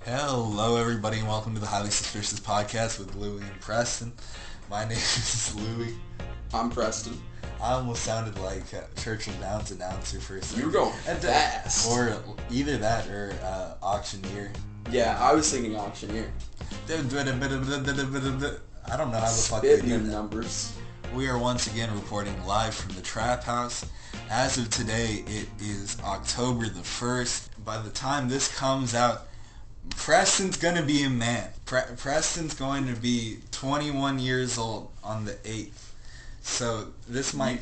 Hello, everybody, and welcome to the Highly Suspicious Podcast with Louie and Preston. My name is Louie. I'm Preston. I almost sounded like Churchill Downs announcer for a second. You were going fast. Or either that or auctioneer. Yeah, I was thinking auctioneer. I don't know how the fuck they Spitting do them that. numbers. We are once again reporting live from the Trap House. As of today, it is October the 1st. By the time this comes out, Preston's going to be a man. Preston's going to be 21 years old on the 8th. So this might,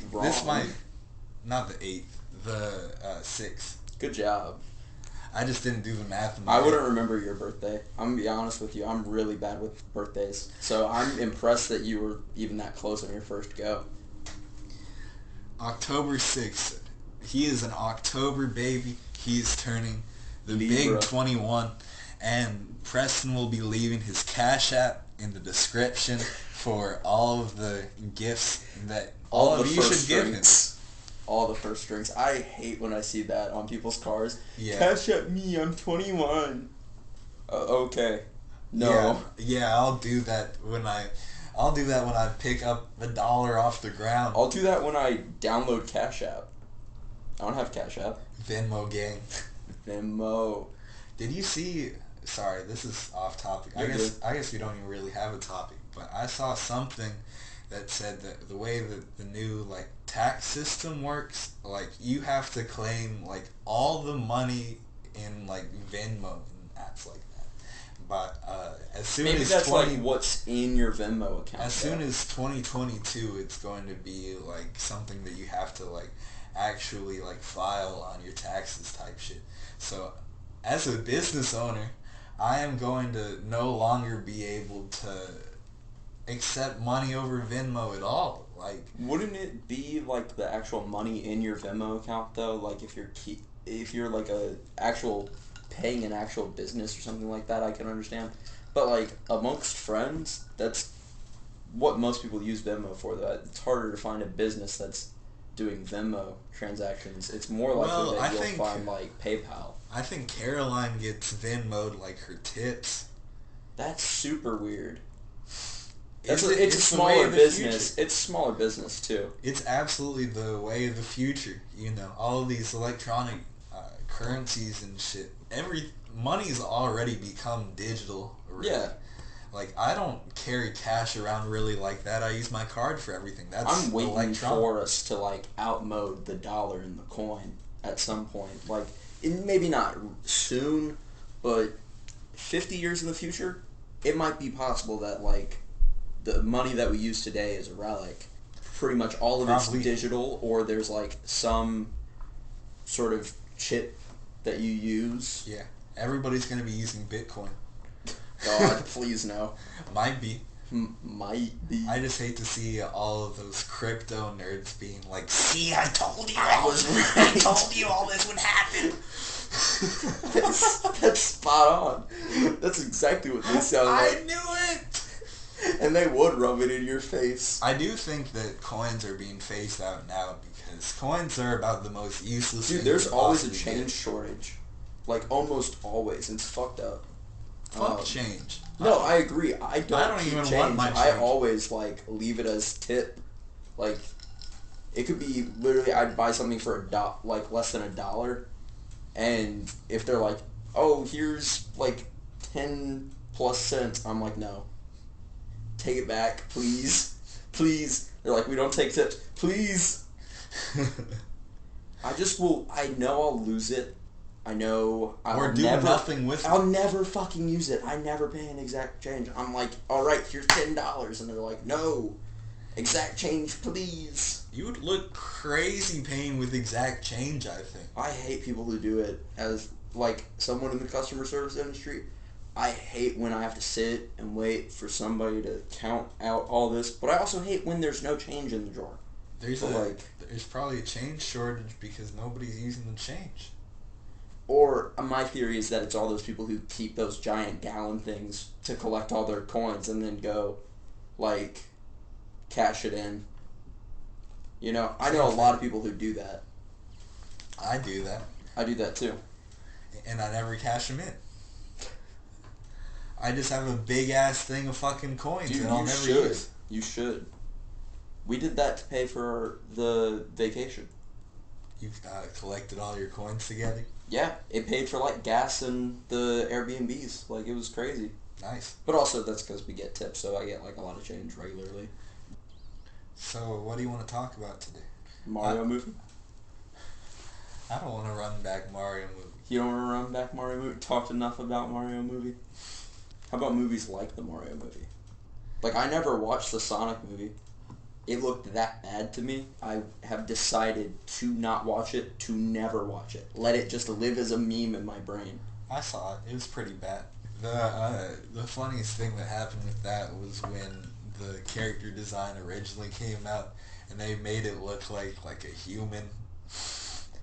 not the 8th, the 6th. Good job. I just didn't do the math in my I head. wouldn't remember your birthday. I'm going to be honest with you. I'm really bad with birthdays. So I'm impressed that you were even that close on your first go. October 6th. He is an October baby. He is turning the Libra. big 21. And Preston will be leaving his Cash App in the description for all of the gifts that all of you should give him. All the first strings. I hate when I see that on people's cars. Yeah. Cash at me, I'm 21. Okay. No. Yeah, I'll do that when I pick up $1 off the ground. I'll do that when I download Cash App. I don't have Cash App. Venmo gang. Venmo. Did you see? Sorry, this is off topic. I guess we don't even really have a topic, but I saw something that said that the way that the new tax system works, you have to claim all the money in Venmo and apps like that. But as soon Maybe as that's what's in your Venmo account. as soon as 2022, it's going to be something that you have to actually file on your taxes type shit. So as a business owner, I am going to no longer be able to accept money over Venmo at all. Wouldn't it be the actual money in your Venmo account though? If you're a actual paying an actual business or something like that, I can understand. But amongst friends, that's what most people use Venmo for. Though it's harder to find a business that's doing Venmo transactions. It's more likely that you'll find PayPal. I think Caroline gets Venmo'd her tips. That's super weird. It's a the smaller way of the business. future. It's smaller business too. It's absolutely the way of the future. All of these electronic currencies and shit. Money's already become digital. Really. Yeah. I don't carry cash around really like that. I use my card for everything. I'm waiting for us to outmode the dollar and the coin at some point. Maybe not soon, but 50 years in the future, it might be possible that the money that we use today is a relic. Pretty much all of it's digital, or there's some sort of chip that you use. Yeah, everybody's gonna be using Bitcoin. God, please no. Might be. Might be. I just hate to see all of those crypto nerds being see, I told you I was right. I told you all this would happen. That's spot on. That's exactly what they sound like. I knew it! And they would rub it in your face. I do think that coins are being phased out now because coins are about the most useless Dude, thing there's you could always a possibly change get. shortage. Almost always. It's fucked up. Fuck change. No, I agree. I don't keep even change. want my I change. always leave it as tip. It could be literally I'd buy something for less than $1, and if they're oh, here's 10 plus cents, I'm no. Take it back, please. Please. They're we don't take tips. Please. I know I'll lose it. I know Or do nothing with it. I'll never fucking use it. I never pay an exact change. I'm alright, here's $10. And they're no. Exact change, please. You would look crazy paying with exact change, I think. I hate people who do it. As someone in the customer service industry, I hate when I have to sit and wait for somebody to count out all this. But I also hate when there's no change in the drawer. There's probably a change shortage because nobody's using the change. Or my theory is that it's all those people who keep those giant gallon things to collect all their coins and then go, cash it in. I know a lot of people who do that. I do that. I do that too. And I never cash them in. I just have a big ass thing of fucking coins Dude, that I'll never use. You should. We did that to pay for the vacation. You collected all your coins together? Yeah, it paid for like gas and the Airbnbs. Like, it was crazy. Nice. But also that's because we get tips, so I get like a lot of change regularly. So what do you want to talk about today? Mario movie? I don't want to run back Mario movie. You don't want to run back Mario movie? Talked enough about Mario movie? How about movies like the Mario movie? Like, I never watched the Sonic movie. It looked that bad to me. I have decided to not watch it, to never watch it. Let it just live as a meme in my brain. I saw it. It was pretty bad. The funniest thing that happened with that was when the character design originally came out and they made it look like a human.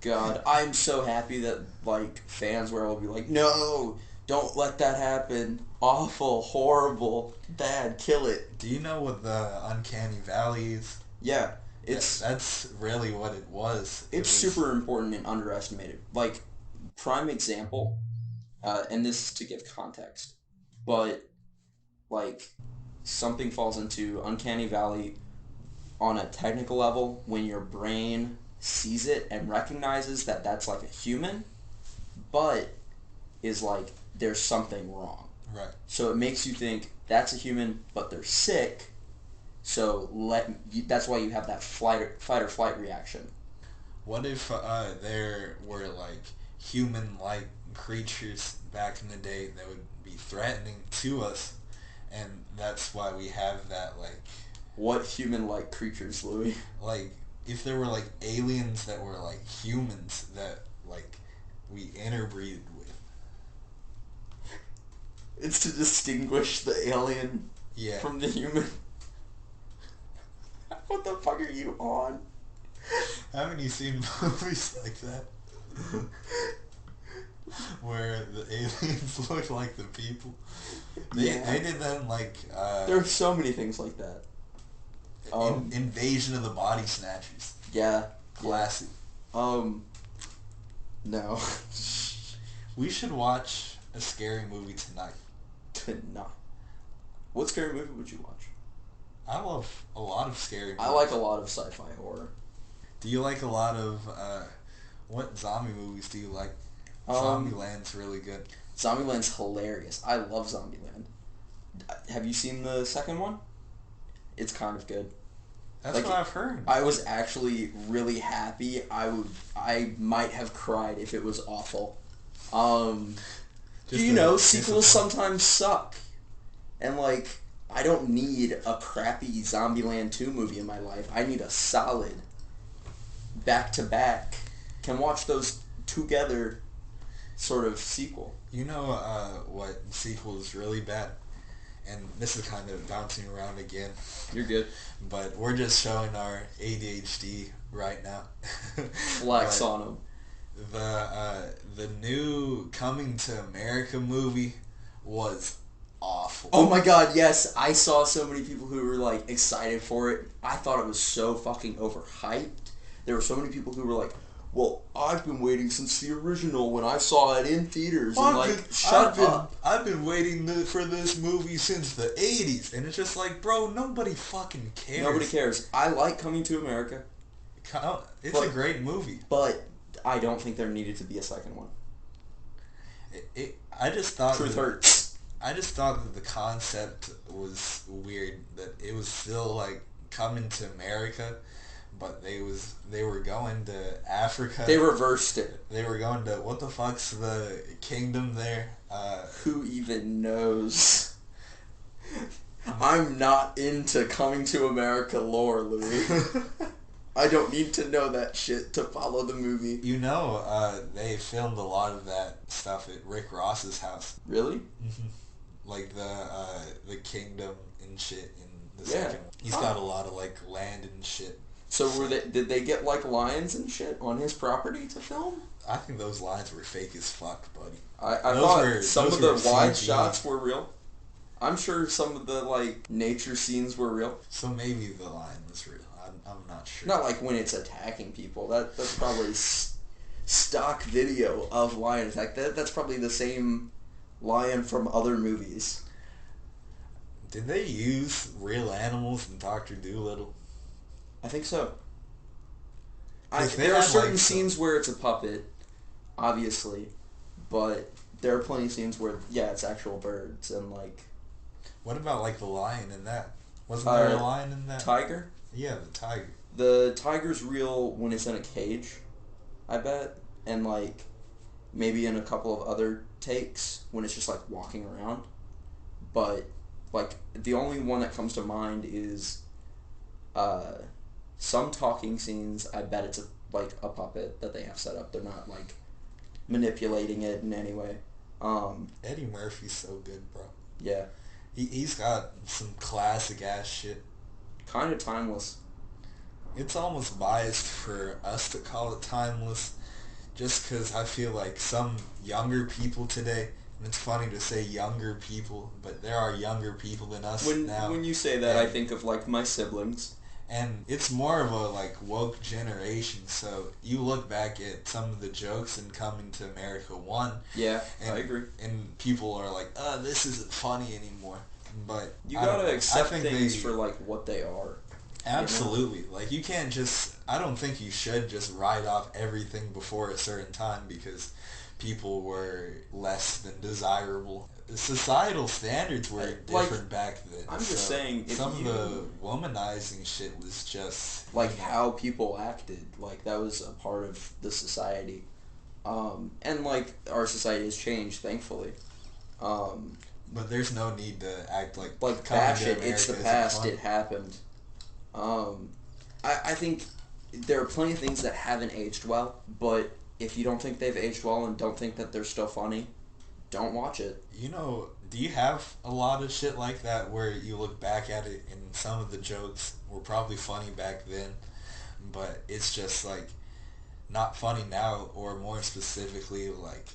God, I'm so happy that like fans were able to be like, no, don't let that happen. Awful, horrible, bad, kill it. Do you know what the Uncanny Valley is? Yeah, that's really what it was. It's super important and underestimated. Like, prime example, and this is to give context, but like something falls into Uncanny Valley on a technical level when your brain sees it and recognizes that that's like a human, but is like there's something wrong. Right. So it makes you think that's a human, but they're sick. So that's why you have that fight or flight reaction. What if there were like human-like creatures back in the day that would be threatening to us, and that's why we have that like. What human-like creatures, Louis? Like, if there were like aliens that were like humans that like we interbreeded with. It's to distinguish the alien from the human. What the fuck are you on? Haven't you seen movies like that? Where the aliens look like the people? They did that in like... there are so many things like that. Invasion of the Body Snatchers. Yeah. Classic. No. We should watch a scary movie tonight. Tonight? What scary movie would you watch? I love a lot of scary movies. I like a lot of sci-fi horror. Do you like a lot of... what zombie movies do you like? Zombieland's really good. Zombieland's hilarious. I love Zombieland. Have you seen the second one? It's kind of good. That's like, what I've heard. I was actually really happy. I might have cried if it was awful. Sequels sometimes suck. And like, I don't need a crappy Zombieland 2 movie in my life. I need a solid back-to-back. Can watch those together sort of sequel. You know what sequel is really bad? And this is kind of bouncing around again. You're good. But we're just showing our ADHD right now. Flex on them. The new Coming to America movie was awful. Oh my god, yes. I saw so many people who were like excited for it. I thought it was so fucking overhyped. There were so many people who were like, well, I've been waiting since the original when I saw it in theaters. And shut up. I've been waiting for this movie since the 80s. And it's just like, bro, nobody fucking cares. Nobody cares. I like Coming to America. It's a great movie. But I don't think there needed to be a second one. I just thought... Truth hurts. I just thought that the concept was weird. That it was still like coming to America, but they were going to Africa. They reversed it. They were going to, what the fuck's the kingdom there? Who even knows? I'm not into Coming to America lore, Louis. I don't need to know that shit to follow the movie. You know, they filmed a lot of that stuff at Rick Ross's house. Really? Mm-hmm. Like the kingdom and shit in the second one. He's got a lot of like land and shit. So did they get like lions and shit on his property to film? I think those lines were fake as fuck, buddy. I thought some of the wide shots were real. I'm sure some of the like nature scenes were real. So maybe the lion was real. I'm not sure. Not like when it's attacking people. That's probably stock video of lion attack. That's probably the same lion from other movies. Did they use real animals in Doctor Dolittle? I think so. They There are had, certain like, scenes where it's a puppet, obviously, but there are plenty of scenes where, yeah, it's actual birds, and, like... What about, like, the lion in that? Wasn't there a lion in that? Tiger? Yeah, the tiger. The tiger's real when it's in a cage, I bet, and, like, maybe in a couple of other takes when it's just, like, walking around. But, like, the only one that comes to mind is some talking scenes. I bet it's a puppet that they have set up. They're not, like, manipulating it in any way. Eddie Murphy's so good, bro. Yeah. He's got some classic ass shit. Kind of timeless. It's almost biased for us to call it timeless, just because I feel like some younger people today, and it's funny to say younger people, but there are younger people than us now. When you say that, I think of, like, my siblings. And it's more of a, like, woke generation, so you look back at some of the jokes in Coming to America 1. Yeah, I agree. And people are like, this isn't funny anymore. But you gotta accept things for, like, what they are. Absolutely. You know? Like, you can't just... I don't think you should just write off everything before a certain time because people were less than desirable. Societal standards were different back then. I'm just saying... Some of the womanizing shit was just... Like, how people acted. Like, that was a part of the society. And, like, our society has changed, thankfully. But there's no need to act like... Like, bash it. It's the past. It happened. I think there are plenty of things that haven't aged well, but if you don't think they've aged well and don't think that they're still funny, don't watch it. You know, do you have a lot of shit like that where you look back at it and some of the jokes were probably funny back then, but it's just, like, not funny now, or more specifically, like...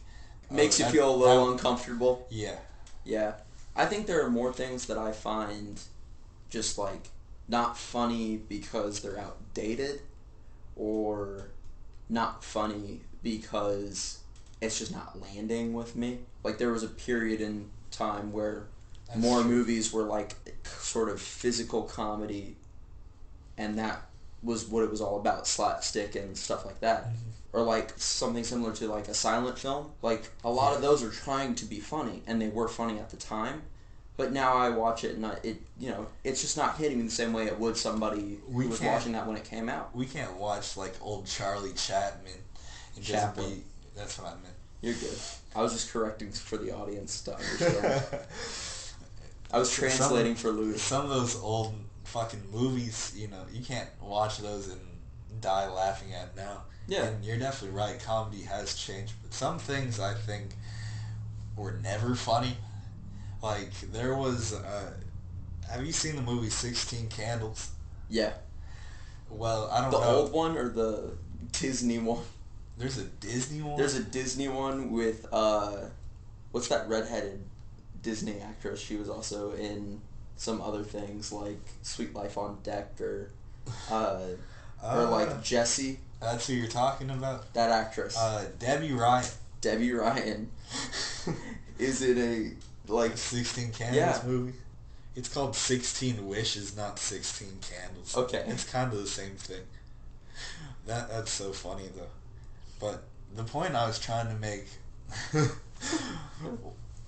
Makes you feel a little uncomfortable? Yeah. Yeah. I think there are more things that I find just, like, not funny because they're outdated, or not funny because it's just not landing with me. Like, there was a period in time where movies were, like, sort of physical comedy, and that was what it was all about, slapstick and stuff like that. Mm-hmm. Or, like, something similar to, like, a silent film. Like, a lot of those are trying to be funny, and they were funny at the time. But now I watch it, and it's just not hitting me the same way it would somebody who was watching that when it came out. We can't watch, like, old Charlie Chaplin and just be... That's what I meant. You're good. I was just correcting for the audience to understand. I was translating for Louis. Some of those old fucking movies, you can't watch those and die laughing at now. Yeah. And you're definitely right, comedy has changed. But some things I think were never funny. Like, there was, have you seen the movie 16 Candles? Yeah. Well, I don't know. The old one or the Disney one? There's a Disney one? There's a Disney one with, what's that redheaded Disney actress? She was also in some other things, like Sweet Life on Deck, or like Jessie. That's who you're talking about? That actress. Debbie Ryan. Debbie Ryan. Is it a... Like 16 Candles movie. It's called 16 Wishes, not 16 Candles. Okay. It's kind of the same thing. That's so funny though. But the point I was trying to make,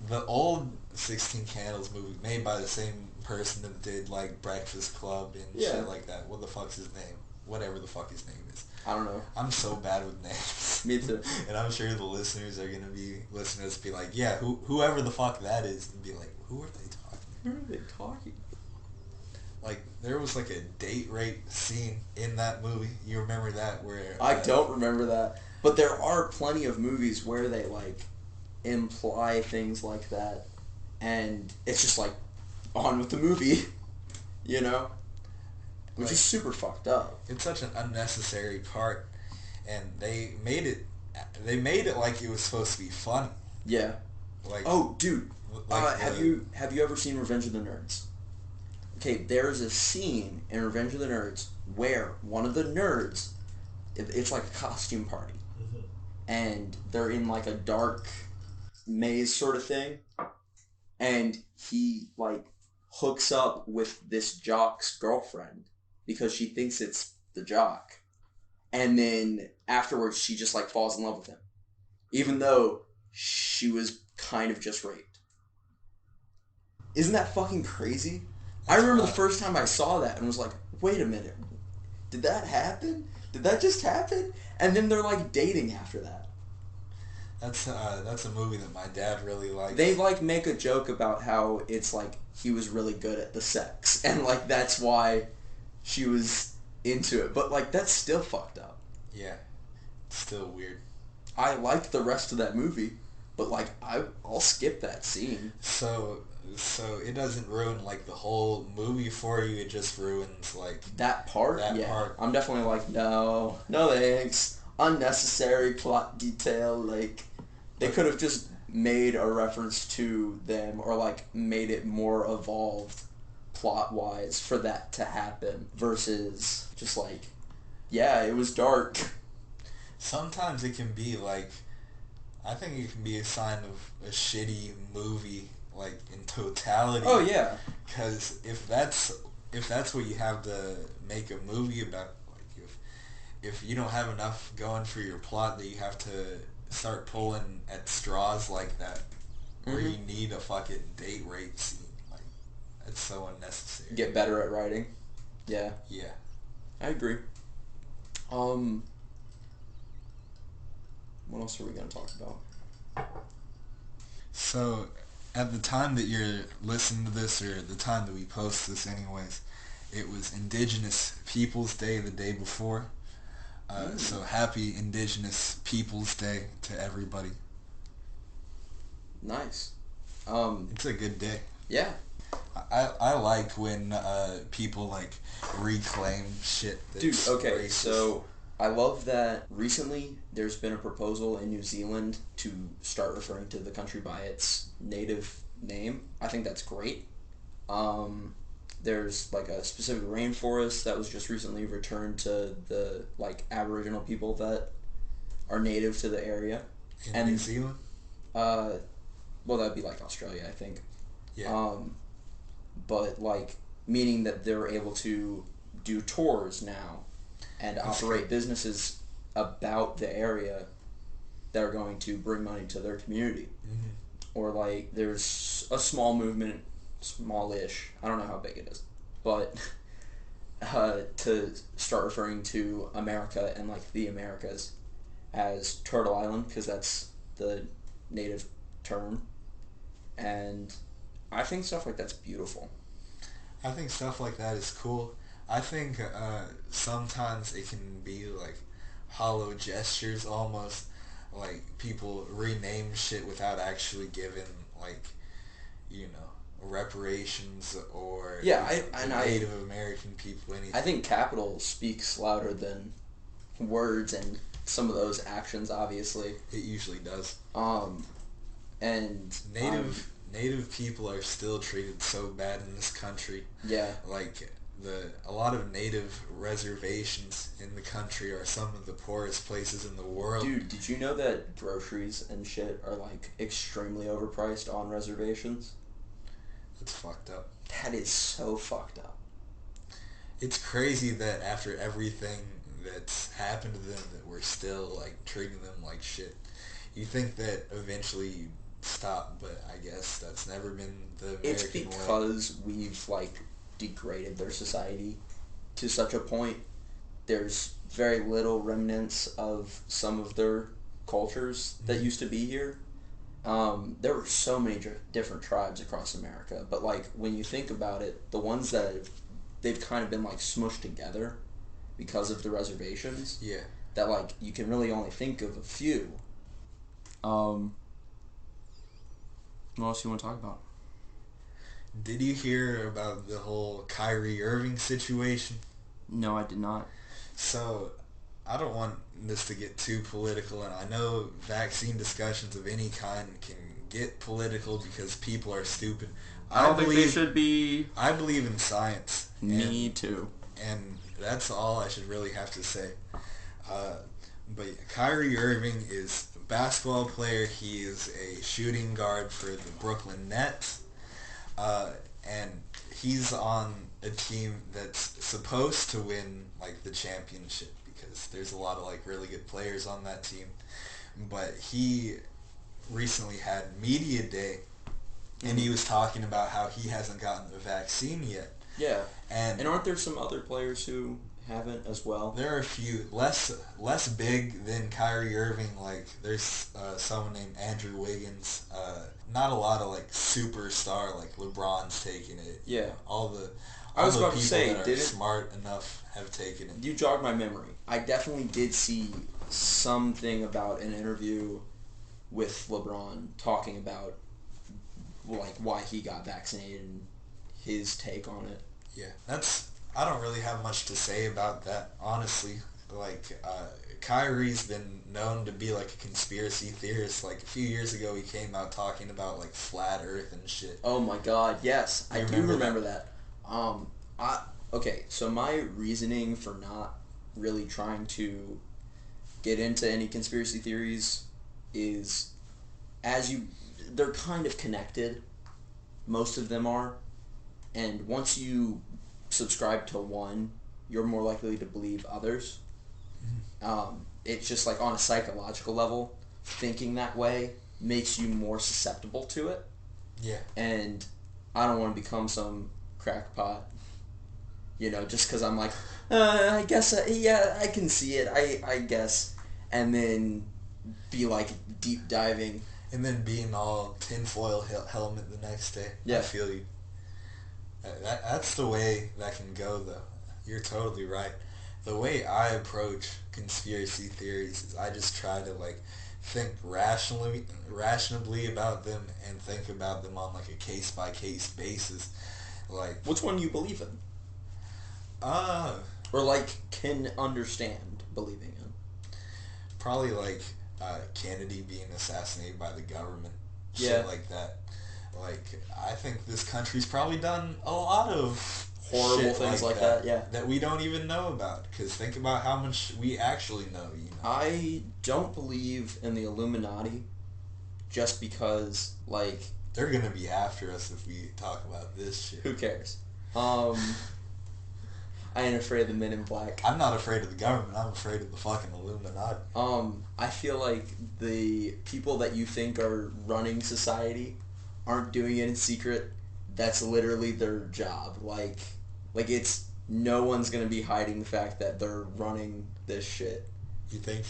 the old 16 Candles movie made by the same person that did, like, Breakfast Club and shit like that. What the fuck's his name? Whatever the fuck his name is. I don't know. I'm so bad with names. Me too. And I'm sure the listeners are gonna be listening to us be like, yeah, whoever the fuck that is, and be like, who are they talking? Who are they talking? Like, there was, like, a date rape scene in that movie. You remember that? Where I don't remember that, but there are plenty of movies where they, like, imply things like that, and it's just like on with the movie, which is super fucked up. It's such an unnecessary part, and they made it like it was supposed to be funny. Yeah. Like, oh, dude, like have you ever seen Revenge of the Nerds? Okay, there's a scene in Revenge of the Nerds where one of the nerds, it's like a costume party, and they're in, like, a dark maze sort of thing, and he, like, hooks up with this jock's girlfriend because she thinks it's the jock. And then afterwards she just like falls in love with him. Even though she was kind of just raped. Isn't that fucking crazy? I remember the first time I saw that and was like, wait a minute. Did that happen? Did that just happen? And then they're like dating after that. That's a movie that my dad really likes. They like make a joke about how it's like he was really good at the sex and like that's why she was into it. But like that's still fucked up. Yeah. It's still weird. I liked the rest of that movie, but like I'll skip that scene. So it doesn't ruin like the whole movie for you. It just ruins like that part. Part. I'm definitely like no thanks. Unnecessary plot detail. Like they could have just made a reference to them or like made it more evolved plot wise for that to happen versus just like yeah, it was dark. Sometimes it can be like, I think it can be a sign of a shitty movie, like in totality. Oh yeah. Because if that's what you have to make a movie about, like if you don't have enough going for your plot, that you have to start pulling at straws like that, where you need a fucking date rape scene, like that's so unnecessary. Get better at writing. Yeah. Yeah. I agree. What else are we going to talk about? So, at the time that you're listening to this, or the time that we post this anyways, it was Indigenous Peoples Day the day before. So happy Indigenous Peoples Day to everybody. Nice. It's a good day. Yeah. I like when people like reclaim shit that's Dude, okay, racist. so I love that recently there's been a proposal in New Zealand to start referring to the country by its native name. I think that's great. There's like a specific rainforest that was just recently returned to the like Aboriginal people that are native to the area. In New Zealand? Well, that'd be like Australia, I think. Yeah. But like meaning that they're able to do tours now and operate businesses about the area that are going to bring money to their community. Mm-hmm. Or like there's a small movement, smallish, I don't know how big it is, but to start referring to America and like the Americas as Turtle Island, because that's the native term. And I think stuff like that's beautiful. I think stuff like that is cool. I think sometimes it can be like hollow gestures almost, like people rename shit without actually giving like, you know, reparations or Native American people anything. I think capital speaks louder than words and some of those actions, obviously. It usually does. And Native people are still treated so bad in this country. Yeah. Like a lot of native reservations in the country are some of the poorest places in the world. Dude, did you know that groceries and shit are like extremely overpriced on reservations? It's fucked up. That is so fucked up. It's crazy that after everything that's happened to them that we're still like treating them like shit. You think that eventually you'd stop, but I guess that's never been the American way. It's because we've like degraded their society to such a point. There's very little remnants of some of their cultures that used to be here. There were so many different tribes across America, but like when you think about it, the ones that they've kind of been like smushed together because of the reservations. Yeah. That like you can really only think of a few. What else do you want to talk about? Did you hear about the whole Kyrie Irving situation? No, I did not. So, I don't want this to get too political, and I know vaccine discussions of any kind can get political because people are stupid. I don't think they should be. I believe in science. Me too. And that's all I should really have to say. But Kyrie Irving is a basketball player. He is a shooting guard for the Brooklyn Nets. And he's on a team that's supposed to win like the championship because there's a lot of like really good players on that team. But he recently had media day, and he was talking about how he hasn't gotten the vaccine yet. Yeah. And aren't there some other players who haven't as well? There are a few less big than Kyrie Irving. Like there's someone named Andrew Wiggins. Not a lot of like superstar like LeBron's taking it. Yeah. All the people that are smart enough have taken it. You jogged my memory. I definitely did see something about an interview with LeBron talking about like why he got vaccinated and his take on it. Yeah, I don't really have much to say about that, honestly. Like, Kyrie's been known to be like a conspiracy theorist. Like a few years ago, he came out talking about like flat Earth and shit. Oh my God, yes, I do remember that. Okay, so my reasoning for not really trying to get into any conspiracy theories is they're kind of connected. Most of them are. And once you subscribe to one, you're more likely to believe others. It's just like on a psychological level, thinking that way makes you more susceptible to it. Yeah. And I don't want to become some crackpot, just because I'm like, I guess, yeah, I can see it, I guess. And then be like deep diving. And then being all tinfoil helmet the next day. Yeah. I feel you. That's the way that can go, though. You're totally right. The way I approach conspiracy theories is I just try to like think rationally about them and think about them on like a case by case basis. Like, which one you believe in? Or like can understand believing in? Probably like Kennedy being assassinated by the government. Yeah. Shit like that. Like, I think this country's probably done a lot of horrible things like that, yeah. That we don't even know about. Because think about how much we actually know, I don't believe in the Illuminati just because, like... They're going to be after us if we talk about this shit. Who cares? I ain't afraid of the Men in Black. I'm not afraid of the government. I'm afraid of the fucking Illuminati. I feel like the people that you think are running society aren't doing it in secret. That's literally their job. Like it's no one's gonna be hiding the fact that they're running this shit. You think?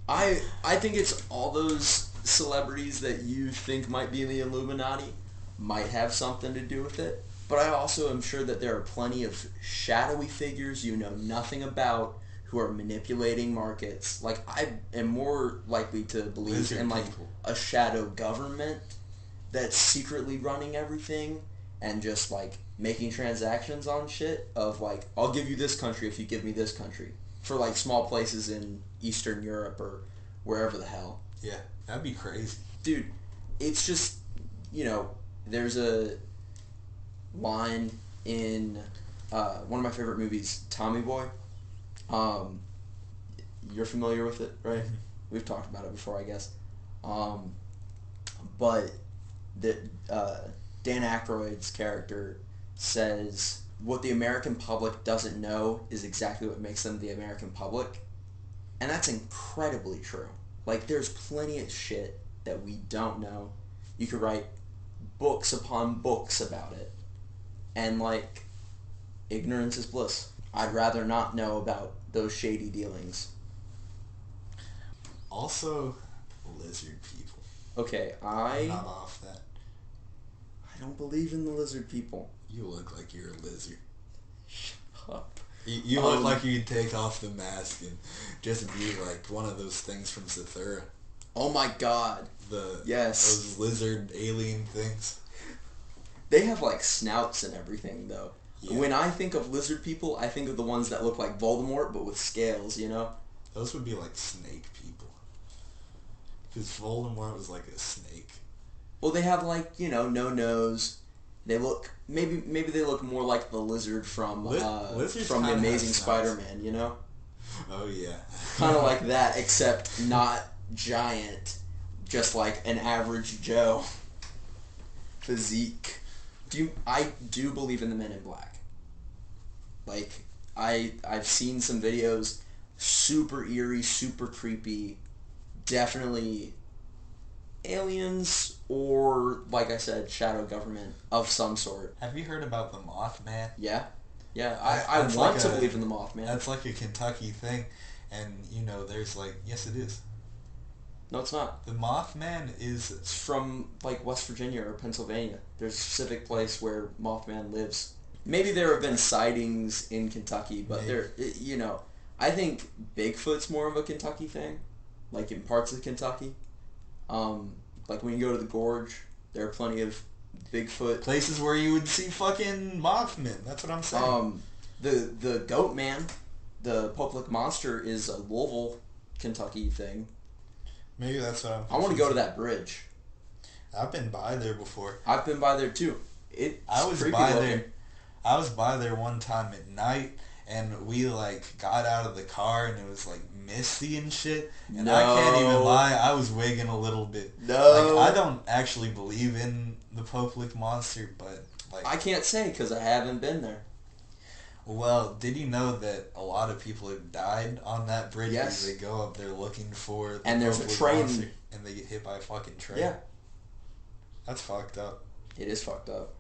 I think it's all those celebrities that you think might be in the Illuminati might have something to do with it. But I also am sure that there are plenty of shadowy figures you know nothing about who are manipulating markets. Like, I am more likely to believe in like a shadow government that's secretly running everything and just like making transactions on shit of like, I'll give you this country if you give me this country, for like small places in Eastern Europe or wherever the hell. Yeah, that'd be crazy. Dude, it's just, there's a line in one of my favorite movies, Tommy Boy. You're familiar with it, right? Mm-hmm. We've talked about it before, I guess. But Dan Aykroyd's character says, what the American public doesn't know is exactly what makes them the American public. And that's incredibly true. Like, there's plenty of shit that we don't know. You could write books upon books about it. And, like, ignorance is bliss. I'd rather not know about those shady dealings. Also, lizard people. Okay, I'm not off that. I don't believe in the lizard people. You look like you're a lizard. Shut up. You look like you'd take off the mask and just be like one of those things from Zathura. Oh my God. Yes. Those lizard alien things. They have like snouts and everything though. Yeah. When I think of lizard people, I think of the ones that look like Voldemort but with scales, Those would be like snake people. Because Voldemort was like a snake. Well, they have like, no nose. They look, maybe they look more like the lizard from the Amazing Spider-Man, Oh yeah. Kind of like that, except not giant, just like an average Joe physique. I do believe in the Men in Black. Like, I've seen some videos, super eerie, super creepy, definitely aliens or, like I said, shadow government of some sort. Have you heard about the Mothman? Yeah. Yeah, I want to believe in the Mothman. That's like a Kentucky thing, and there's yes, it is. No, it's not. The Mothman is... It's from, West Virginia or Pennsylvania. There's a specific place where Mothman lives. Maybe there have been sightings in Kentucky, but I think Bigfoot's more of a Kentucky thing, in parts of Kentucky. When you go to the gorge, there are plenty of Bigfoot places where you would see fucking Mothman. That's what I'm saying. The Goat Man, the Pope Monster, is a Louisville, Kentucky thing. Maybe that's what I'm confused. I want to go to that bridge. I've been by there before. I've been by there too. I was by there one time at night, and we got out of the car, and it was misty and shit. And I can't even lie, I was wigging a little bit. No, I don't actually believe in the Pope Monster, but I can't say because I haven't been there. Well, did you know that a lot of people have died on that bridge? Yes. Because they go up there looking for the and there's a train, monster, and they get hit by a fucking train. Yeah. That's fucked up. It is fucked up.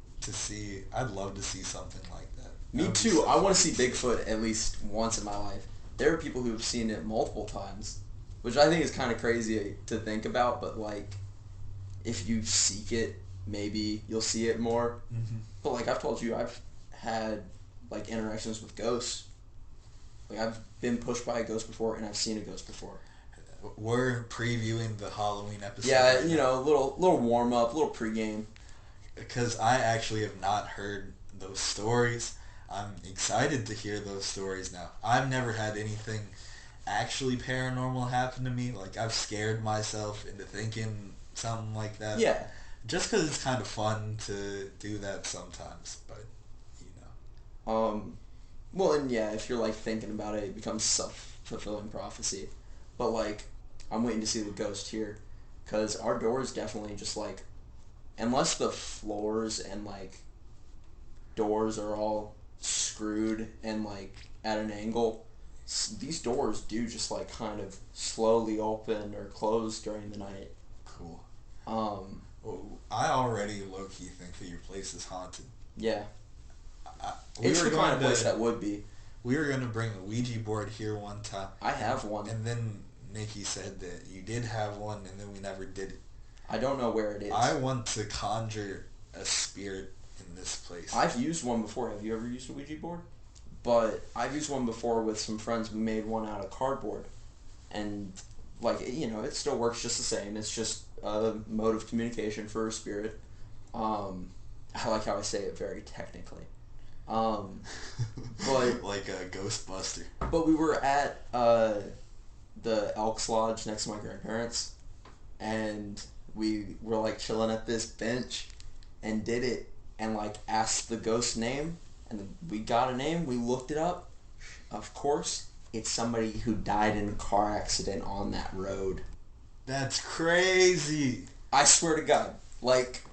I'd love to see something like that. Me too. I want to see Bigfoot at least once in my life. There are people who have seen it multiple times, which I think is kind of crazy to think about, but if you seek it, maybe you'll see it more. Mm-hmm. But I've told you, I've had interactions with ghosts. I've been pushed by a ghost before, and I've seen a ghost before. We're previewing the Halloween episode. Yeah, a little warm up, a little pregame. Because I actually have not heard those stories. I'm excited to hear those stories now. I've never had anything actually paranormal happen to me. I've scared myself into thinking something like that. Yeah. Just because it's kind of fun to do that sometimes, but Well, and yeah, if you're thinking about it, it becomes self-fulfilling prophecy. But I'm waiting to see the ghost here, because our door is definitely just unless the floors and doors are all screwed and at an angle, these doors do just kind of slowly open or close during the night. Cool. Well, I already low-key think that your place is haunted. Yeah. It's the kind of place that would be. We were going to bring a Ouija board here one time. I have one. And then Nikki said that you did have one, and then we never did it. I don't know where it is. I want to conjure a spirit in this place. I've used one before. Have you ever used a Ouija board? But I've used one before with some friends. We made one out of cardboard. And, it still works just the same. It's just a mode of communication for a spirit. I like how I say it very technically. But like a Ghostbuster. But we were at the Elks Lodge next to my grandparents, and we were chilling at this bench and did it, and asked the ghost name, and we got a name. We looked it up. Of course, it's somebody who died in a car accident on that road. That's crazy. I swear to God,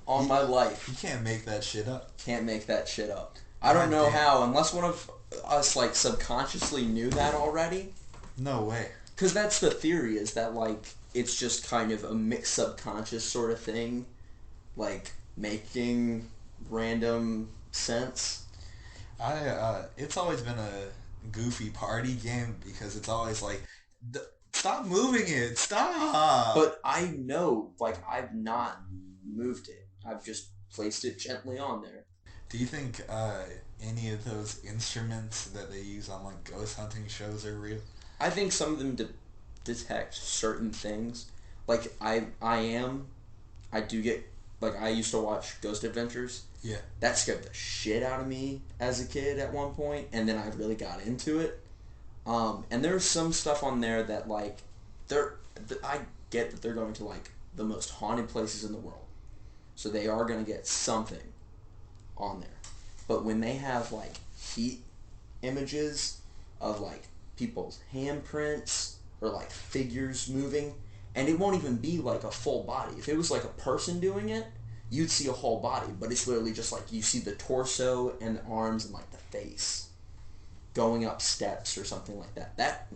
on my life. You can't make that shit up. Can't make that shit up. I don't know how, unless one of us subconsciously knew that already. No way. Because that's the theory, is that it's just kind of a mixed subconscious sort of thing, making random sense. It's always been a goofy party game, because it's always stop moving it, stop. But I know, I've not moved it. I've just placed it gently on there. Do you think any of those instruments that they use on ghost hunting shows are real? I think some of them detect certain things. I do get, I used to watch Ghost Adventures. Yeah. That scared the shit out of me as a kid at one point, and then I really got into it. And there's some stuff on there that I get that they're going to the most haunted places in the world. So they are going to get something on there. But when they have heat images of people's handprints or figures moving, and it won't even be a full body. If it was a person doing it, you'd see a whole body, but it's literally just like you see the torso and the arms and like the face going up steps or something like that. That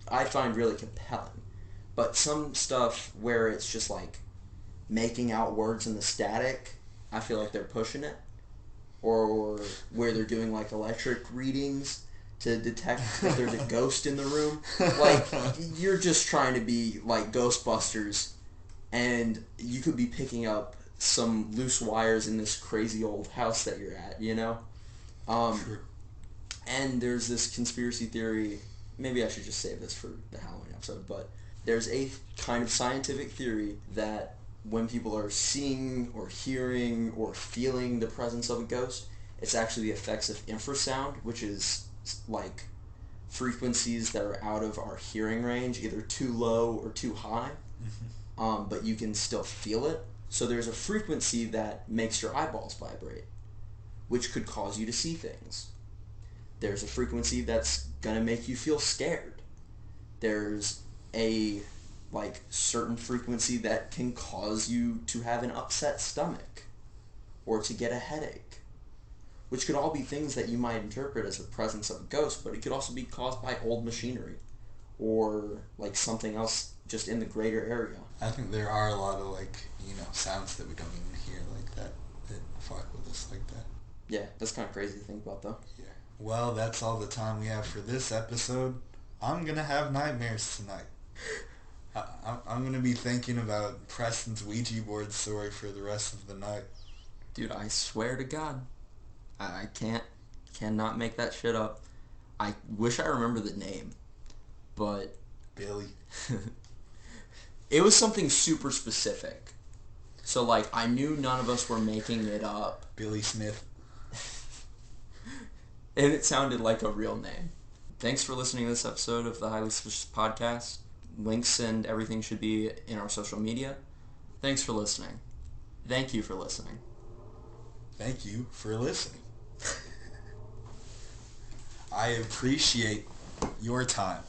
I find really compelling. But some stuff where it's just like making out words in the static, I feel like they're pushing it. Or where they're doing like electric readings to detect if there's a ghost in the room. Like, you're just trying to be like Ghostbusters, and you could be picking up some loose wires in this crazy old house that you're at, you know? Sure. And there's this conspiracy theory, maybe I should just save this for the Halloween episode, but there's a kind of scientific theory that when people are seeing or hearing or feeling the presence of a ghost, it's actually the effects of infrasound, which is like frequencies that are out of our hearing range, either too low or too high, but you can still feel it. So there's a frequency that makes your eyeballs vibrate, which could cause you to see things. There's a frequency that's going to make you feel scared. There's a certain frequency that can cause you to have an upset stomach or to get a headache, which could all be things that you might interpret as the presence of a ghost, but it could also be caused by old machinery or like something else just in the greater area. I think there are a lot of sounds that we don't even hear like that fuck with us like that. Yeah, that's kind of crazy to think about though. Yeah. Well, that's all the time we have for this episode. I'm gonna have nightmares tonight. I'm going to be thinking about Preston's Ouija board story for the rest of the night. Dude, I swear to God, I cannot make that shit up. I wish I remember the name, but... Billy. It was something super specific. So, like, I knew none of us were making it up. Billy Smith. And it sounded like a real name. Thanks for listening to this episode of the Highly Suspicious Podcast. Links and everything should be in our social media. Thanks for listening. Thank you for listening. Thank you for listening. I appreciate your time.